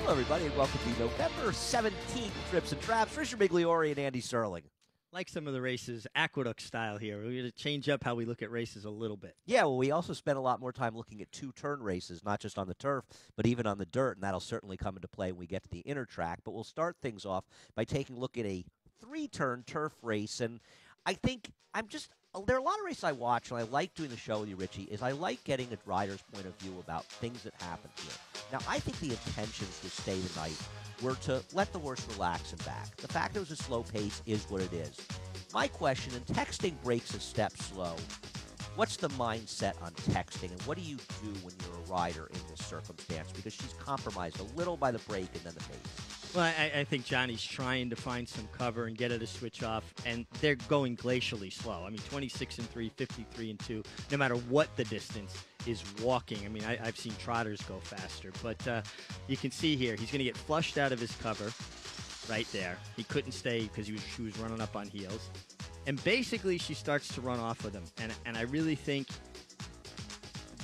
Hello, everybody, and welcome to the November 17th Trips and Traps. Richard Migliori and Andy Serling. Like some of the races, aqueduct style here. We're going to change up how we look at races a little bit. Yeah, well, we also spent a lot more time looking at two-turn races, not just on the turf, but even on the dirt, and that'll certainly come into play when we get to the inner track. But we'll start things off by taking a look at a three-turn turf race, and I think there are a lot of races I watch, and I like doing the show with you, Richie, is I like getting a rider's point of view about things that happen here. Now, I think the intentions to stay the night were to let the horse relax and back. The fact it was a slow pace is what it is. My question, and texting breaks a step slow, what's the mindset on texting, and what do you do when you're a rider in this circumstance? Because she's compromised a little by the break and then the pace. Well, I think Johnny's trying to find some cover and get her to switch off, and they're going glacially slow. I mean, 26 and 3, 53 and 2, no matter what the distance is walking. I mean, I've seen trotters go faster, but you can see here, he's going to get flushed out of his cover right there. He couldn't stay because she was running up on heels. And basically, she starts to run off with him, and I really think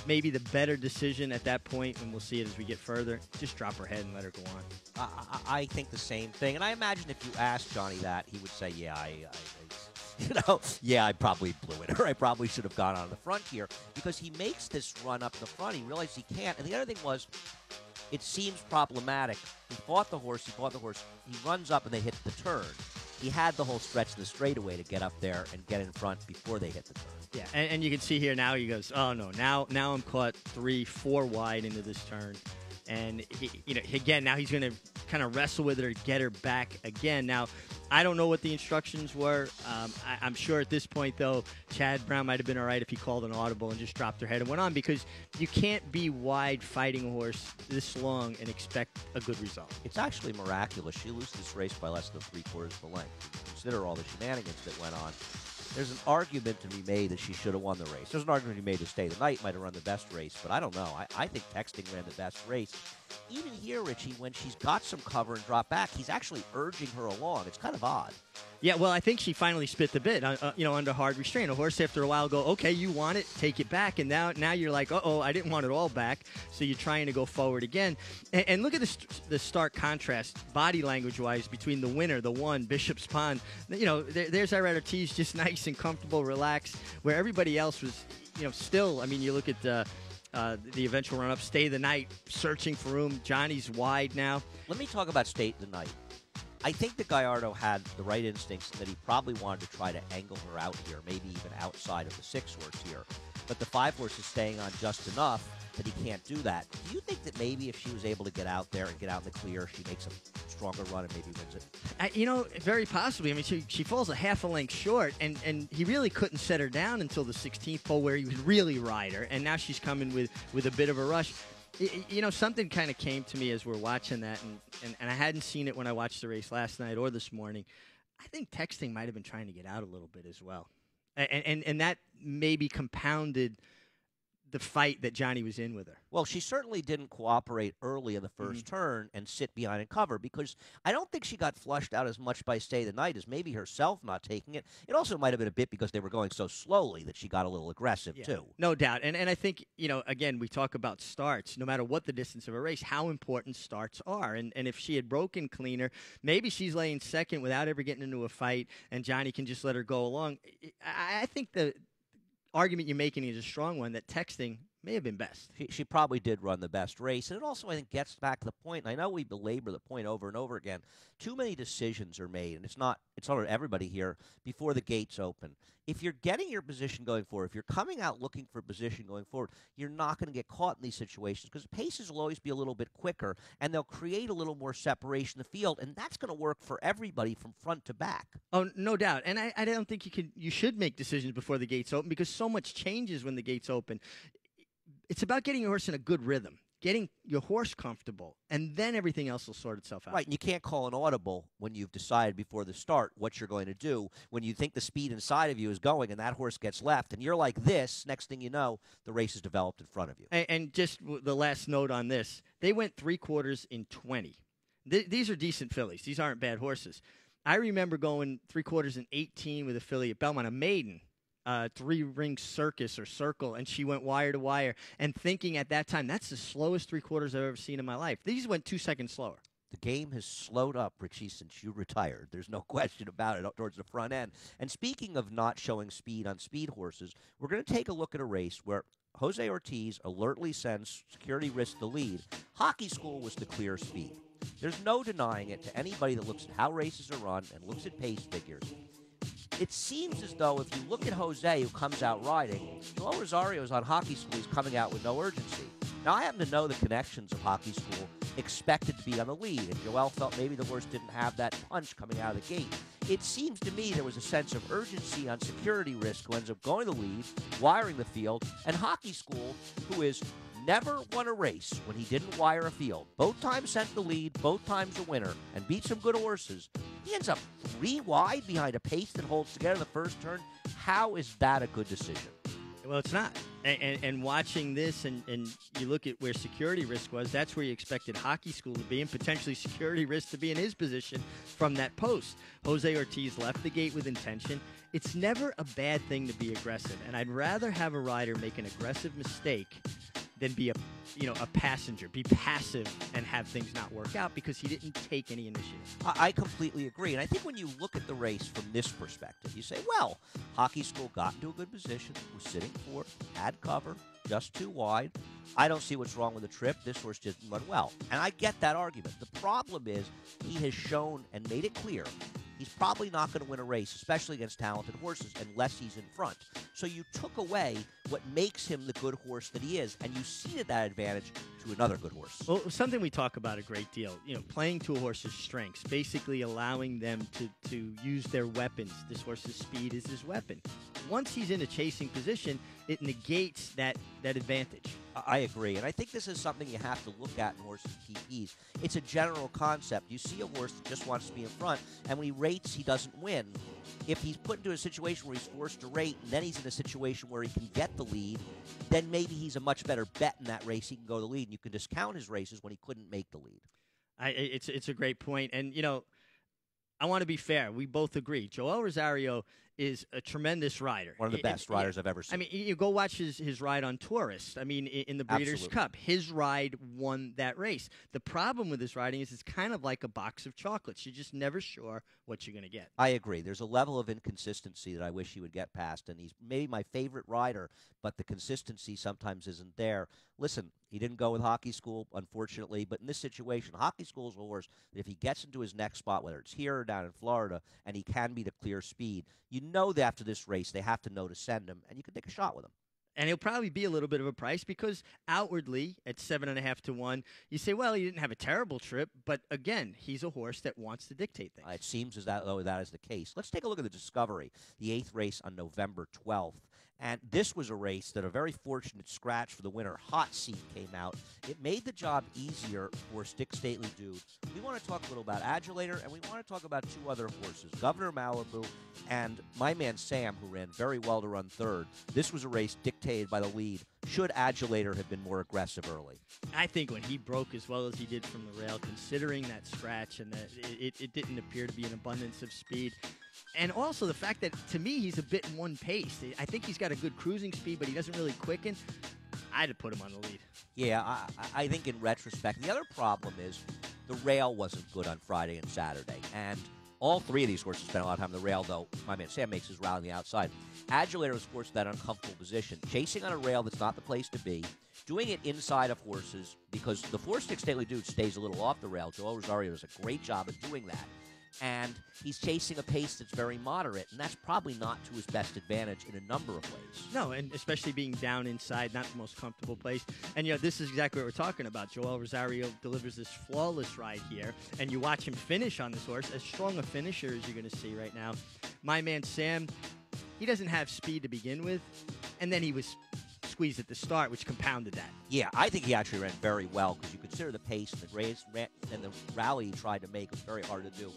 maybe the better decision at that point, and we'll see it as we get further, just drop her head and let her go on. I think the same thing, and I imagine if you asked Johnny that, he would say, "Yeah, I probably blew it, or I probably should have gone on the front here," because he makes this run up the front. He realized he can't, and the other thing was, it seems problematic. He fought the horse. He runs up, and they hit the turn. He had the whole stretch of the straightaway to get up there and get in front before they hit the turn. Yeah, and you can see here now he goes, oh no, now I'm caught 3-4 wide into this turn. And, again, now he's going to kind of wrestle with her, get her back again. Now, I don't know what the instructions were. I'm sure at this point, though, Chad Brown might have been all right if he called an audible and just dropped her head and went on, because you can't be wide fighting a horse this long and expect a good result. It's actually miraculous. She loses this race by less than 3/4 of the length. Consider all the shenanigans that went on. There's an argument to be made that she should have won the race. There's an argument to be made to stay the night, might have run the best race, but I don't know. I think Texting ran the best race. Even here, Richie, when she's got some cover and dropped back, he's actually urging her along. It's kind of odd. Yeah, well, I think she finally spit the bit, under hard restraint. A horse, after a while, go, okay, you want it, take it back. And now you're like, uh-oh, I didn't want it all back. So you're trying to go forward again. And look at the stark contrast, body language-wise, between the winner, the one, Bishop's Pond. There's Irad Ortiz, just nice and comfortable, relaxed, where everybody else was, still, I mean, you look at the eventual run-up, stay the night, searching for room. Johnny's wide now. Let me talk about stay the night. I think that Gallardo had the right instincts and that he probably wanted to try to angle her out here, maybe even outside of the 6-horse here. But the 5-horse is staying on just enough that he can't do that. Do you think that maybe if she was able to get out there and get out in the clear, she makes a stronger run and maybe wins it? Very possibly. I mean, she falls a half a length short, and he really couldn't set her down until the 16th pole where he would really ride her, and now she's coming with a bit of a rush. Something kind of came to me as we're watching that, and I hadn't seen it when I watched the race last night or this morning. I think Texting might have been trying to get out a little bit as well. And that maybe compounded the fight that Johnny was in with her. Well, she certainly didn't cooperate early in the first turn and sit behind and cover, because I don't think she got flushed out as much by Stay the Night as maybe herself not taking it. It also might have been a bit because they were going so slowly that she got a little aggressive, too. No doubt. And I think, again, we talk about starts, no matter what the distance of a race, how important starts are. And if she had broken cleaner, maybe she's laying second without ever getting into a fight, and Johnny can just let her go along. I think the argument you're making is a strong one, that Texting may have been best. She probably did run the best race. And it also, I think, gets back to the point, and I know we belabor the point over and over again, too many decisions are made, and it's on everybody here, before the gates open. If you're getting your position going forward, if you're coming out looking for position going forward, you're not going to get caught in these situations, because paces will always be a little bit quicker, and they'll create a little more separation in the field, and that's going to work for everybody from front to back. Oh, no doubt. And I don't think you should make decisions before the gates open, because so much changes when the gates open. It's about getting your horse in a good rhythm, getting your horse comfortable, and then everything else will sort itself out. Right, and you can't call an audible when you've decided before the start what you're going to do, when you think the speed inside of you is going and that horse gets left, and you're like this, next thing you know, the race is developed in front of you. And just the last note on this, they went 3/4 in 20. These are decent fillies. These aren't bad horses. I remember going 3/4 in 18 with a filly at Belmont, a maiden, three-ring circus or circle, and she went wire to wire, and thinking at that time, that's the slowest three-quarters I've ever seen in my life. These went 2 seconds slower. The game has slowed up, Richie, since you retired. There's no question about it towards the front end. And speaking of not showing speed on speed horses, we're going to take a look at a race where Jose Ortiz alertly sends Security Risk the lead. Hockey School was the clear speed. There's no denying it to anybody that looks at how races are run and looks at pace figures. It seems as though if you look at Jose, who comes out riding, Joel Rosario's on Hockey School, he's coming out with no urgency. Now, I happen to know the connections of Hockey School expected to be on the lead, and Joel felt maybe the horse didn't have that punch coming out of the gate. It seems to me there was a sense of urgency on Security Risk, who ends up going to the lead, wiring the field, and Hockey School, who is never won a race when he didn't wire a field. Both times sent the lead, both times a winner, and beat some good horses. He ends up 3 wide behind a pace that holds together the first turn. How is that a good decision? Well, it's not. And watching this, and you look at where Security Risk was, that's where you expected Hockey School to be, and potentially Security Risk to be in his position from that post. Jose Ortiz left the gate with intention. It's never a bad thing to be aggressive, and I'd rather have a rider make an aggressive mistake than be a passenger, be passive and have things not work out because he didn't take any initiative. I completely agree. And I think when you look at the race from this perspective, you say, well, Hockey School got into a good position, was sitting fourth, had cover, just 2 wide. I don't see what's wrong with the trip. This horse didn't run well. And I get that argument. The problem is he has shown and made it clear he's probably not going to win a race, especially against talented horses, unless he's in front. So you took away what makes him the good horse that he is, and you ceded that advantage to another good horse. Well, something we talk about a great deal, playing to a horse's strengths, basically allowing them to use their weapons. This horse's speed is his weapon. Once he's in a chasing position, it negates that advantage. I agree, and I think this is something you have to look at in horses' TPs. It's a general concept. You see a horse that just wants to be in front, and when he rates, he doesn't win. If he's put into a situation where he's forced to rate, and then he's in a situation where he can get the lead, then maybe he's a much better bet in that race. He can go the lead, and you can discount his races when he couldn't make the lead. It's a great point, and I want to be fair. We both agree. Joel Rosario is a tremendous rider. One of the best riders I've ever seen. I mean, you go watch his ride on Tourist. I mean, in the Breeders' Absolutely. Cup, his ride won that race. The problem with his riding is it's kind of like a box of chocolates. You're just never sure what you're going to get. I agree. There's a level of inconsistency that I wish he would get past, and he's maybe my favorite rider, but the consistency sometimes isn't there. Listen, he didn't go with Hockey School, unfortunately, but in this situation, Hockey School is a horse that if he gets into his next spot, whether it's here or down in Florida, and he can be the clear speed, you know that after this race they have to know to send him, and you can take a shot with him. And he'll probably be a little bit of a price because outwardly at 7.5 to 1, you say, well, he didn't have a terrible trip, but again, he's a horse that wants to dictate things. It seems as though that is the case. Let's take a look at the Discovery, the 8th race on November 12th. And this was a race that a very fortunate scratch for the winner, Hot Seat, came out. It made the job easier for Stick Stately Dude. We want to talk a little about Adulator, and we want to talk about 2 other horses, Governor Malibu and My Man Sam, who ran very well to run third. This was a race dictated by the lead. Should Adulator have been more aggressive early? I think when he broke as well as he did from the rail, considering that scratch and that it didn't appear to be an abundance of speed, and also the fact that, to me, he's a bit in one pace. I think he's got a good cruising speed, but he doesn't really quicken. I'd have put him on the lead. Yeah, I think in retrospect, the other problem is the rail wasn't good on Friday and Saturday. And all 3 of these horses spent a lot of time on the rail, though My Man Sam makes his route on the outside. Adulator was forced to that uncomfortable position, chasing on a rail that's not the place to be, doing it inside of horses because the 4-Stick Stately Dude stays a little off the rail. Joel Rosario does a great job of doing that. And he's chasing a pace that's very moderate, and that's probably not to his best advantage in a number of ways. No, and especially being down inside, not the most comfortable place. And, this is exactly what we're talking about. Joel Rosario delivers this flawless ride here, and you watch him finish on this horse, as strong a finisher as you're going to see right now. My Man Sam, he doesn't have speed to begin with, and then he was squeezed at the start, which compounded that. Yeah, I think he actually ran very well because you consider the pace and the race and the rally he tried to make was very hard to do.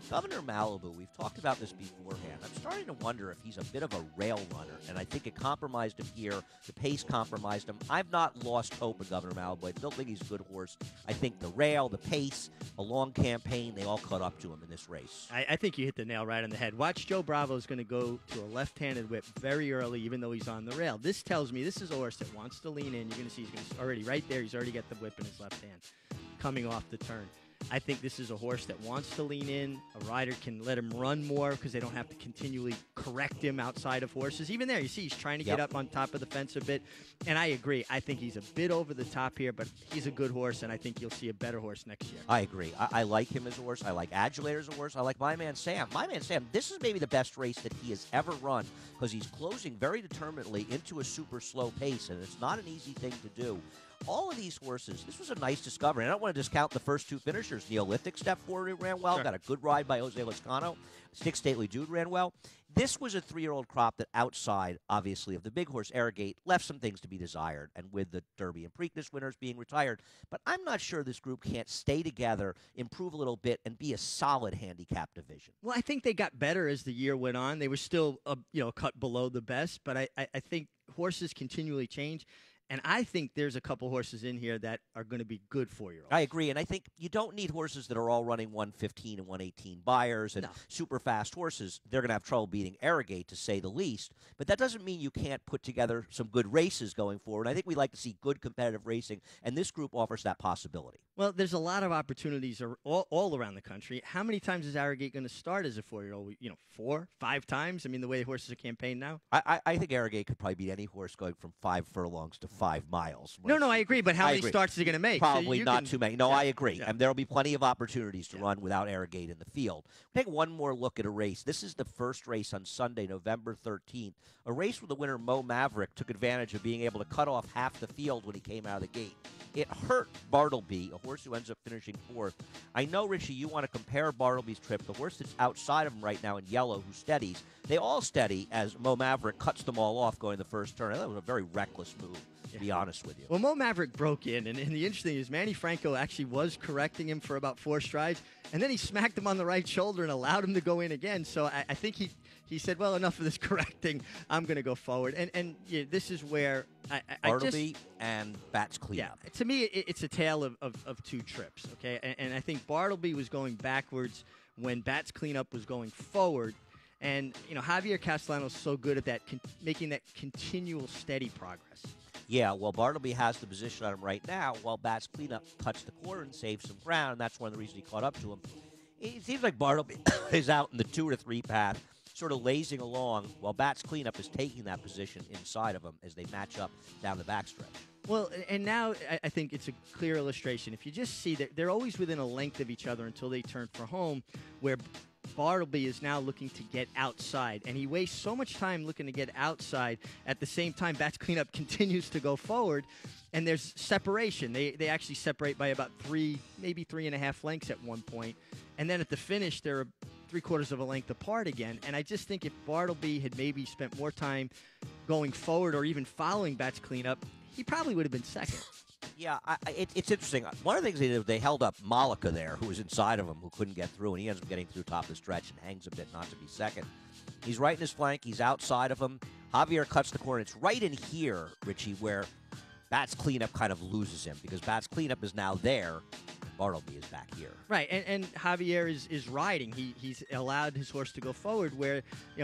Governor Malibu, we've talked about this beforehand. I'm starting to wonder if he's a bit of a rail runner, and I think it compromised him here. The pace compromised him. I've not lost hope in Governor Malibu. I still think he's a good horse. I think the rail, the pace, a long campaign, they all caught up to him in this race. I think you hit the nail right on the head. Watch Joe Bravo is going to go to a left-handed whip very early, even though he's on the rail. This tells me this is a horse that wants to lean in. You're going to see he's going to already right there. He's already got the whip in his left hand coming off the turn. I think this is a horse that wants to lean in. A rider can let him run more because they don't have to continually correct him outside of horses. Even there, you see he's trying to get up on top of the fence a bit. And I agree. I think he's a bit over the top here, but he's a good horse, and I think you'll see a better horse next year. I agree. I like him as a horse. I like Adulator as a horse. I like My Man Sam. My Man Sam, this is maybe the best race that he has ever run because he's closing very determinedly into a super slow pace, and it's not an easy thing to do. All of these horses, this was a nice discovery. I don't want to discount the first two finishers. Neolithic stepped forward and ran well. Sure. Got a good ride by Jose Lezcano. Stick Stately Dude ran well. This was a 3-year-old crop that outside, obviously, of the big horse, Arrogate, left some things to be desired, and with the Derby and Preakness winners being retired. But I'm not sure this group can't stay together, improve a little bit, and be a solid handicap division. Well, I think they got better as the year went on. They were still, a cut below the best, but I think horses continually change. And I think there's a couple horses in here that are going to be good 4-year-olds. I agree, and I think you don't need horses that are all running 115 and 118 buyers and super fast horses. They're going to have trouble beating Arrogate, to say the least. But that doesn't mean you can't put together some good races going forward. I think we like to see good competitive racing, and this group offers that possibility. Well, there's a lot of opportunities all around the country. How many times is Arrogate going to start as a 4-year-old? 4, 5 times? I mean, the way horses are campaigned now? I think Arrogate could probably beat any horse going from 5 furlongs to 5 miles. No, I agree. But how many starts is he going to make? Probably so not too many. No, I agree. Yeah. And there will be plenty of opportunities to run without Arrogate in the field. Take one more look at a race. This is the first race on Sunday, November 13th. A race where the winner, Mo Maverick, took advantage of being able to cut off half the field when he came out of the gate. It hurt Bartleby, a horse who ends up finishing 4th. I know, Richie, you want to compare Bartleby's trip. The horse that's outside of him right now in yellow, who steadies, they all steady as Mo Maverick cuts them all off going the first turn. That was a very reckless move, to be honest with you. Well, Mo Maverick broke in, and the interesting thing is Manny Franco actually was correcting him for about 4 strides, and then he smacked him on the right shoulder and allowed him to go in again. So I think he said, well, enough of this correcting. I'm going to go forward. And this is where Bartleby and Bats Cleanup. Yeah, to me, it's a tale of 2 trips, okay? And I think Bartleby was going backwards when Bats Cleanup was going forward. And, Javier Castellano's so good at that, making that continual steady progress. Yeah, well, Bartleby has the position on him right now, while Bats Cleanup cuts the corner and saves some ground, and that's one of the reasons he caught up to him. It seems like Bartleby is out in the 2 to 3 path, sort of lazing along, while Bats Cleanup is taking that position inside of him as they match up down the backstretch. Well, and now I think it's a clear illustration. If you just see that they're always within a length of each other until they turn for home, where Bartleby is now looking to get outside, and he wastes so much time looking to get outside. At the same time, Bats Cleanup continues to go forward, and there's separation. They actually separate by about 3, maybe 3.5 lengths at one point, and then at the finish, they're 3/4 of a length apart again. And I just think if Bartleby had maybe spent more time going forward or even following Bats Cleanup, he probably would have been second. Yeah, it's interesting. One of the things they did, they held up Malika there, who was inside of him, who couldn't get through, and he ends up getting through top of the stretch and hangs a bit not to be second. He's right in his flank. He's outside of him. Javier cuts the corner. It's right in here, Richie, where Bats Cleanup kind of loses him, because Bats Cleanup is now there. Bartleby is back here. Right, and Javier is riding. He's allowed his horse to go forward, where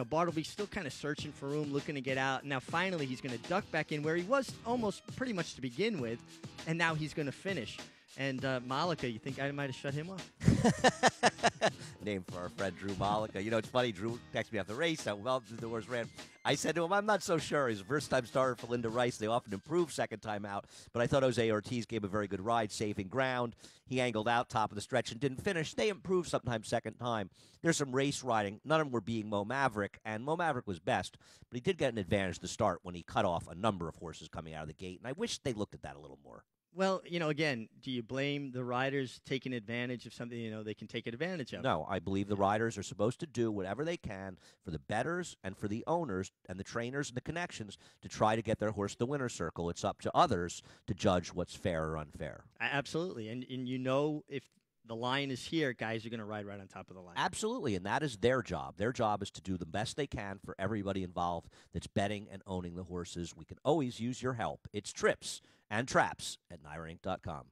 Bartleby's still kind of searching for room, looking to get out. Now finally he's going to duck back in where he was almost pretty much to begin with, and now he's going to finish. And Malika, you think I might have shut him off? Name for our friend Drew Malika. It's funny. Drew texted me after the race. Well, the horse ran. I said to him, I'm not so sure. He's a first-time starter for Linda Rice. They often improve second time out. But I thought Jose Ortiz gave a very good ride, saving ground. He angled out top of the stretch and didn't finish. They improve sometimes second time. There's some race riding. None of them were being Mo Maverick, and Mo Maverick was best. But he did get an advantage to start when he cut off a number of horses coming out of the gate. And I wish they looked at that a little more. Well, again, do you blame the riders taking advantage of something, they can take advantage of? No, I believe the riders are supposed to do whatever they can for the bettors and for the owners and the trainers and the connections to try to get their horse to the winner's circle. It's up to others to judge what's fair or unfair. Absolutely. And if the line is here, guys are going to ride right on top of the line. Absolutely, and that is their job. Their job is to do the best they can for everybody involved that's betting and owning the horses. We can always use your help. It's Trips and Traps at NYRAInc.com.